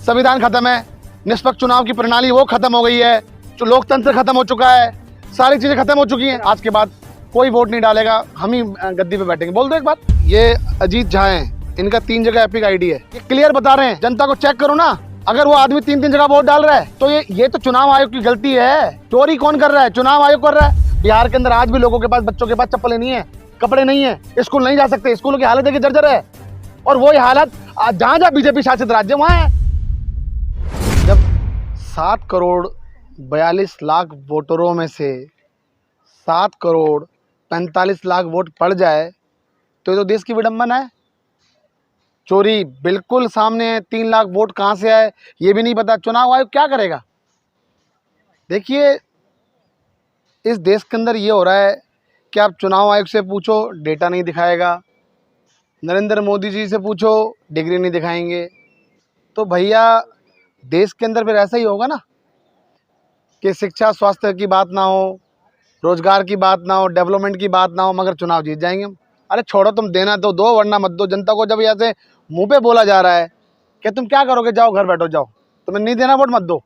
संविधान खत्म है, निष्पक्ष चुनाव की प्रणाली वो खत्म हो गई है, जो लोकतंत्र खत्म हो चुका है, सारी चीजें खत्म हो चुकी हैं। आज के बाद कोई वोट नहीं डालेगा, हम ही गद्दी पे बैठेंगे। बोल दो एक बात। ये अजीत झा हैं, इनका 3 जगह एपिक आईडी है, ये क्लियर बता रहे हैं, जनता को चेक करो ना। अगर वो आदमी 3 जगह वोट डाल रहा है तो ये तो चुनाव आयोग की गलती है। चोरी कौन कर रहा है? चुनाव आयोग कर रहा है। बिहार के अंदर आज भी लोगों के पास, बच्चों के पास चप्पलें नहीं है, कपड़े नहीं है, स्कूल नहीं जा सकते, स्कूलों की हालत देखिए जर्जर है। और वही हालत जहां जहां बीजेपी शासित राज्य वहां है। जब 7 करोड़ 42 लाख वोटरों में से 7 करोड़ 45 लाख वोट पड़ जाए तो ये तो देश की विडंबना है। चोरी बिल्कुल सामने है। 3 लाख वोट कहाँ से आए ये भी नहीं पता। चुनाव आयोग क्या करेगा? देखिए, इस देश के अंदर ये हो रहा है कि आप चुनाव आयोग से पूछो, डेटा नहीं दिखाएगा। नरेंद्र मोदी जी से पूछो, डिग्री नहीं दिखाएंगे। तो भैया, देश के अंदर फिर ऐसा ही होगा ना कि शिक्षा स्वास्थ्य की बात ना हो, रोजगार की बात ना हो, डेवलपमेंट की बात ना हो, मगर चुनाव जीत जाएंगे हम। अरे छोड़ो, तुम देना तो दो वरना मत दो। जनता को जब ऐसे मुंह पे बोला जा रहा है कि तुम क्या करोगे, जाओ घर बैठो, जाओ, तुम्हें नहीं देना वोट मत दो,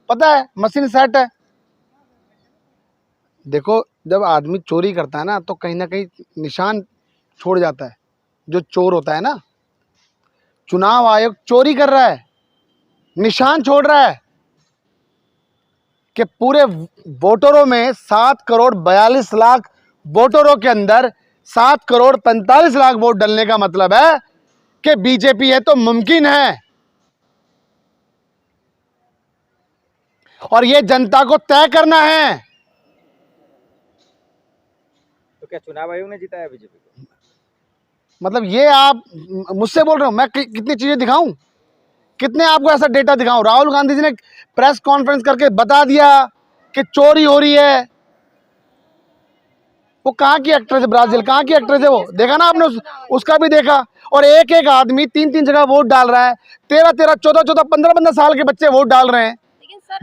पता है मशीन सेट है। देखो, जब आदमी चोरी करता है ना तो कहीं ना कहीं निशान छोड़ जाता है। जो चोर होता है ना, चुनाव आयोग चोरी कर रहा है, निशान छोड़ रहा है कि पूरे वोटरों में 7 करोड़ 42 लाख वोटरों के अंदर 7 करोड़ 45 लाख वोट डलने का मतलब है कि बीजेपी है तो मुमकिन है। और ये जनता को तय करना है। तो क्या चुनाव आयोग ने जिताया बीजेपी को? मतलब ये आप मुझसे बोल रहे हो? मैं कितनी चीजें दिखाऊं, कितने आपको ऐसा डेटा दिखाऊं? राहुल गांधी जी ने प्रेस कॉन्फ्रेंस करके बता दिया कि चोरी हो रही है। वो कहाँ की एक्ट्रेस है? ब्राजील कहाँ की एक्ट्रेस है? वो देखा ना आपने? उसका भी देखा। और एक एक आदमी 3 जगह वोट डाल रहा है। 13 14 15 साल के बच्चे वोट डाल रहे हैं।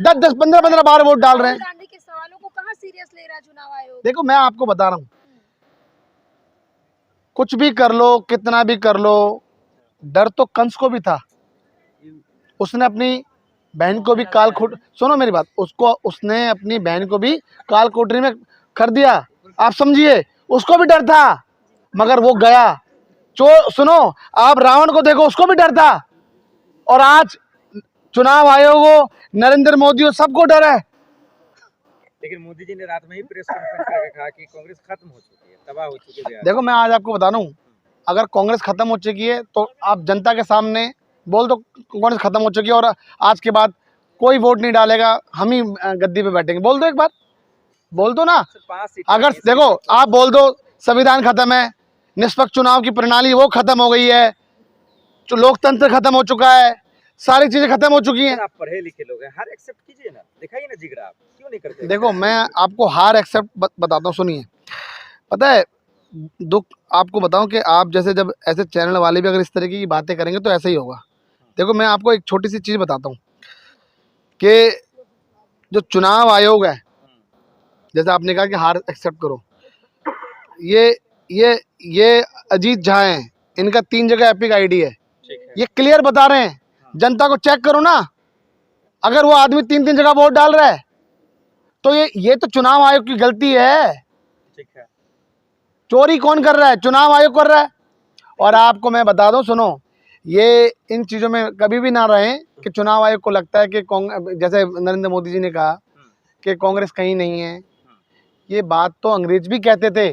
10 15 बार वोट डाल रहे हैं। गांधी के सवालों को कहाँ सीरियस ले रहा है चुनाव आयोग? देखो, मैं आपको बता रहा हूँ, कुछ भी कर लो, कितना भी कर लो, डर तो कंस को भी था। उसने अपनी बहन को भी सुनो मेरी बात, उसने अपनी बहन को भी काल कोठरी में कर दिया। आप समझिए, उसको भी डर था, मगर वो गया। सुनो, आप रावण को देखो, उसको भी डर था। और आज चुनाव आयोग हो, नरेंद्र मोदी हो, सबको डर है। लेकिन मोदी जी ने रात में ही प्रेस कॉन्फ्रेंस करके कहा कि कांग्रेस खत्म हो चुकी है, तबाह हो चुकी है बिहार। देखो, मैं आज आपको बता रहा हूँ, अगर कांग्रेस खत्म हो चुकी है तो आप जनता के सामने बोल दो कांग्रेस खत्म हो चुकी है और आज के बाद कोई वोट नहीं डालेगा, हम ही गद्दी पे बैठेंगे। बोल दो एक बार, बोल दो ना। अगर देखो, आप बोल दो संविधान खत्म है, निष्पक्ष चुनाव की प्रणाली वो खत्म हो गई है, जो लोकतंत्र खत्म हो चुका है, सारी चीजें खत्म हो चुकी हैं। आप पढ़े लिखे लोग हैं, हर एक्सेप्ट कीजिए ना, दिखाइए ना जिगरा, आप क्यों नहीं करते? देखो, मैं आपको हार एक्सेप्ट बताता हूँ, सुनिए। पता है, दुख आपको बताऊं कि आप जैसे जब ऐसे चैनल वाले भी अगर इस तरीके की बातें करेंगे तो ऐसा ही होगा। देखो, मैं आपको एक छोटी सी चीज़ बताता हूँ कि जो चुनाव आयोग है, जैसे आपने कहा कि हार एक्सेप्ट करो, ये अजीत झा हैं, इनका 3 जगह एपिक आईडी है, ये क्लियर बता रहे हैं, जनता को चेक करो ना। अगर वो आदमी 3 जगह वोट डाल रहा है तो ये तो चुनाव आयोग की गलती है। ठीक है। चोरी कौन कर रहा है? चुनाव आयोग कर रहा है। और आपको मैं बता दूं, सुनो, ये इन चीज़ों में कभी भी ना रहें कि चुनाव आयोग को लगता है कि जैसे नरेंद्र मोदी जी ने कहा कि कांग्रेस कहीं नहीं है। ये बात तो अंग्रेज भी कहते थे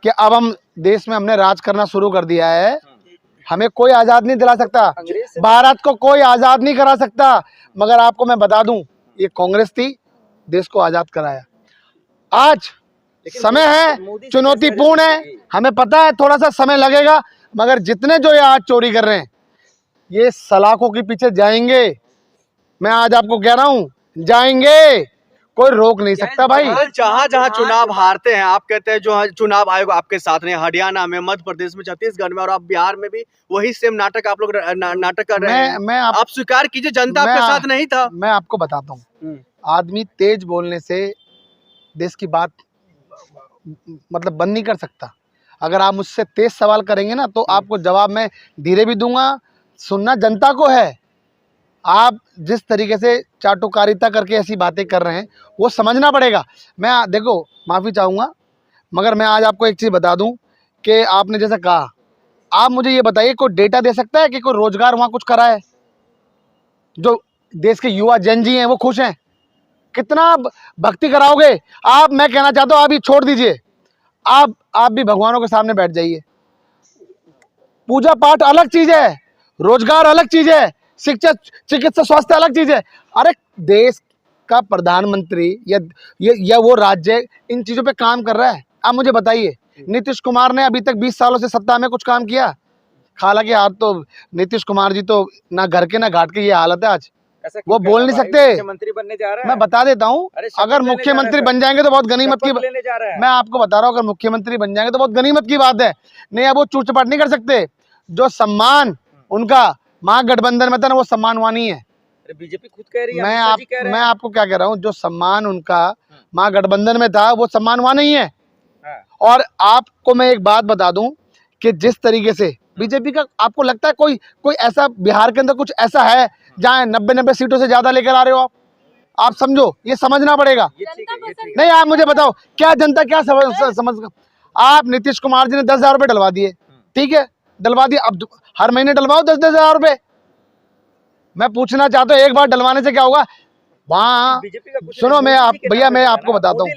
कि अब हम देश में हमने राज करना शुरू कर दिया है, हमें कोई आज़ाद नहीं दिला सकता, भारत को कोई आज़ाद नहीं करा सकता। मगर आपको मैं बता दूं, ये कांग्रेस थी, देश को आज़ाद कराया। आज समय है, चुनौतीपूर्ण है, हमें पता है थोड़ा सा समय लगेगा, मगर जितने जो ये आज चोरी कर रहे हैं ये सलाखों के पीछे जाएंगे। मैं आज आपको कह रहा हूं, जाएंगे, कोई रोक नहीं सकता भाई। जहाँ जहाँ चुनाव हारते हैं, आप कहते हैं जो चुनाव आयोग आपके साथ हैं, हरियाणा में, मध्य प्रदेश में, छत्तीसगढ़ में, और आप बिहार में भी वही सेम नाटक आप लोग नाटक कर रहे हैं। आप स्वीकार कीजिए, जनता आपके साथ नहीं था। मैं आपको बताता हूँ, आदमी तेज बोलने से देश की बात मतलब बंद नहीं कर सकता। अगर आप मुझसे तेज सवाल करेंगे ना तो आपको जवाब मैं धीरे भी दूंगा। सुनना जनता को है, आप जिस तरीके से चाटुकारिता करके ऐसी बातें कर रहे हैं वो समझना पड़ेगा। मैं देखो माफ़ी चाहूँगा, मगर मैं आज आपको एक चीज़ बता दूं कि आपने जैसा कहा, आप मुझे ये बताइए कोई डेटा दे सकता है कि कोई रोजगार वहाँ कुछ करा है? जो देश के युवा जन जी हैं वो खुश हैं? कितना भक्ति कराओगे आप? मैं कहना चाहता हूँ आप ये छोड़ दीजिए, आप भी भगवानों के सामने बैठ जाइए। पूजा पाठ अलग चीज है, रोजगार अलग चीज है, शिक्षा चिकित्सा स्वास्थ्य अलग चीज है। अरे देश का प्रधानमंत्री या वो राज्य इन चीजों पे काम कर रहा है। आप मुझे बताइए, नीतीश कुमार ने अभी तक 20 सालों से सत्ता में कुछ काम किया? हालांकि आज तो नीतीश कुमार जी तो ना घर के ना घाट के ये हालत है आज, वो बोल नहीं सकते। मुख्यमंत्री बनने जा रहा है। मैं बता देता हूँ, अगर मुख्यमंत्री बन जाएंगे तो बहुत गनीमत की, मैं आपको बता रहा हूँ, अगर मुख्यमंत्री बन जाएंगे तो बहुत गनीमत की बात है। नहीं, अब वो चूट चपाट नहीं कर सकते। जो सम्मान उनका महागठबंधन में था ना, वो सम्मान वहाँ नहीं है। बीजेपी खुद कह रही है, मैं आपको क्या कह रहा हूँ, जो सम्मान उनका महागठबंधन में था वो सम्मान वहाँ नहीं है। और आपको मैं एक बात बता दूं कि जिस तरीके से बीजेपी का, आपको लगता है कोई ऐसा बिहार के अंदर कुछ ऐसा है जहाँ 90 सीटों से ज्यादा लेकर आ रहे हो आप समझो, ये समझना पड़ेगा। नहीं, आप मुझे बताओ क्या जनता क्या समझ आप नीतीश कुमार जी ने 10,000 रुपये डलवा दिए, ठीक है, डलवा दिए, अब हर महीने डलवाओ 10,000 रुपये। मैं पूछना चाहता हूँ एक बार डलवाने से क्या होगा वहाँ? सुनो, भैया मैं आपको बताता हूँ,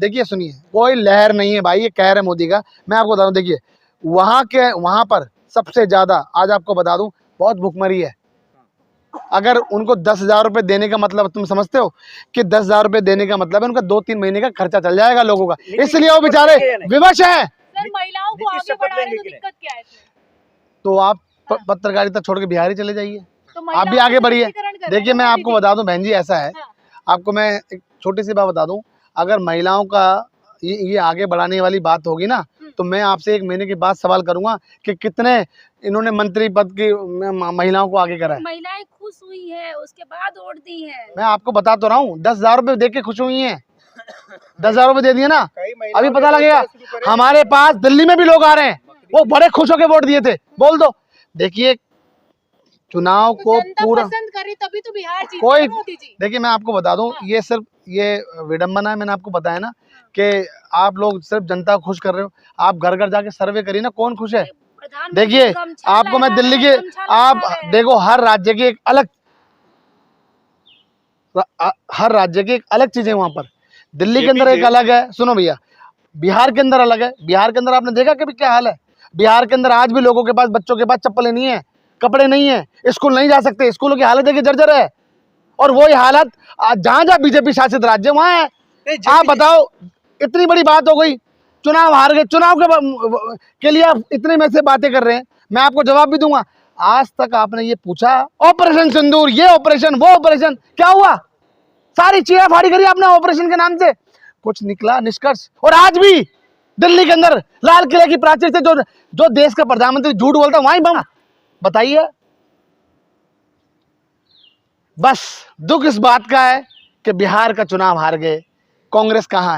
देखिए सुनिए, कोई लहर नहीं है भाई, ये कहर है मोदी का। मैं आपको बता दूँ, देखिए वहाँ पर सबसे ज्यादा आज आपको बता दूं बहुत भुखमरी है। अगर उनको 10,000 रुपये देने का मतलब, तुम समझते हो कि 10,000 रुपये देने का मतलब है उनका 2-3 महीने का खर्चा चल जाएगा लोगों का, इसलिए वो बेचारे विवश हैं। महिलाओं को आगे बढ़ाने तो दिक्कत क्या है? तो आप पत्रकारिता छोड़ के बिहार ही चले जाइए, आप भी आगे बढ़िए। देखिए मैं आपको बता दूं बहन जी, ऐसा है, आपको मैं एक छोटी सी बात बता दूं, अगर महिलाओं का ये आगे बढ़ाने वाली बात होगी ना, तो मैं आपसे 1 महीने के बाद सवाल करूंगा कि कितने इन्होंने मंत्री पद की महिलाओं को आगे करा है। महिलाएं खुश हुई है, उसके बाद वोट दी है। मैं आपको बता तो रहा हूँ, 10,000 रुपये दे के खुश हुई हैं। 10,000 रुपये दे दिए ना, अभी पता लगेगा। हमारे पास दिल्ली में भी लोग आ रहे हैं, वो बड़े खुश होकर वोट दिए थे, बोल दो। देखिए चुनाव को पूरा पसंद करी तभी तो बिहार जीता कोई, मोदी जी। देखिए मैं आपको बता दूं, ये सिर्फ ये विडम्बना है। मैंने आपको बताया ना कि आप लोग सिर्फ जनता को खुश कर रहे हो। आप घर घर जाके सर्वे करिए ना, कौन खुश है। देखिए आपको मैं दिल्ली के, आप देखो हर राज्य की एक अलग चीजें वहां पर। दिल्ली के अंदर एक अलग है, सुनो भैया, बिहार के अंदर अलग है। बिहार के अंदर आपने देखा कि क्या हाल है। बिहार के अंदर आज भी लोगों के पास, बच्चों के पास चप्पलें नहीं है, कपड़े नहीं है, स्कूल नहीं जा सकते, स्कूलों की हालत देखिए जर्जर है। और वही हालत जहां जहां बीजेपी शासित राज्य वहां है। आप बताओ, इतनी बड़ी बात हो गई, चुनाव हार गए, चुनाव के लिए आप इतने में से बातें कर रहे हैं। मैं आपको जवाब भी दूंगा, आज तक आपने ये पूछा ऑपरेशन सिंदूर, ये ऑपरेशन वो ऑपरेशन, क्या हुआ? सारी चीजें फाड़ी करी आपने ऑपरेशन के नाम से, कुछ निकला निष्कर्ष? और आज भी दिल्ली के अंदर लाल किले की प्राचीर से जो देश का प्रधानमंत्री झूठ बोलता वहीं बम। बताइए, बस दुख इस बात का है कि बिहार का चुनाव हार गए, कांग्रेस कहाँ है?